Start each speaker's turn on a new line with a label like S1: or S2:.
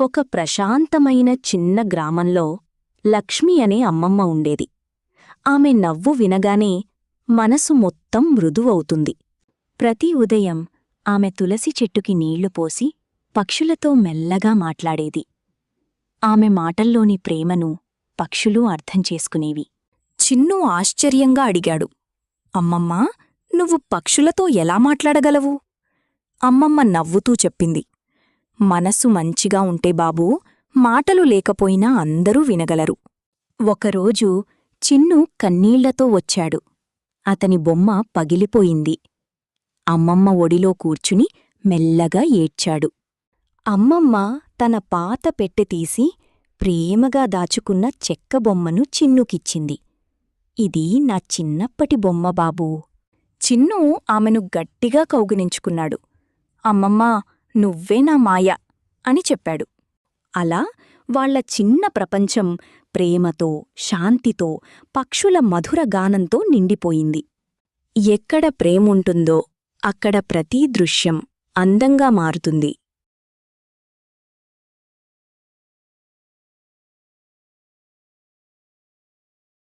S1: ఒక ప్రశాంతమైన చిన్న గ్రామంలో లక్ష్మి అనే అమ్మమ్మ ఉండేది. ఆమె నవ్వు వినగానే మనసు మొత్తం మృదువవుతుంది. ప్రతి ఉదయం ఆమె తులసి చెట్టుకి నీళ్లు పోసి పక్షులతో మెల్లగా మాట్లాడేది. ఆమె మాటల్లోని ప్రేమను పక్షులు అర్థం చేసుకునేవి. చిన్ను ఆశ్చర్యంగా అడిగాడు, అమ్మమ్మా, నువ్వు పక్షులతో ఎలా మాట్లాడగలవు? అమ్మమ్మ నవ్వుతూ చెప్పింది, మనసు మంచిగా ఉంటే బాబూ, మాటలు లేకపోయినా అందరూ వినగలరు. ఒకరోజు చిన్ను కన్నీళ్లతో వచ్చాడు. అతని బొమ్మ పగిలిపోయింది. అమ్మమ్మ ఒడిలో కూర్చుని మెల్లగా ఏడ్చాడు. అమ్మమ్మ తన పాత పెట్టె తీసి ప్రేమగా దాచుకున్న చెక్క బొమ్మను చిన్నుకిచ్చింది. ఇది నా చిన్నప్పటి బొమ్మ బాబూ. చిన్ను ఆమెను గట్టిగా కౌగిలించుకున్నాడు. అమ్మమ్మా, నువ్వే నా మాయ అని చెప్పాడు. అలా వాళ్ల చిన్న ప్రపంచం ప్రేమతో, శాంతితో, పక్షుల మధుర గానంతో నిండిపోయింది. ఎక్కడ ప్రేముంటుందో అక్కడ ప్రతీ దృశ్యం అందంగా మారుతుంది.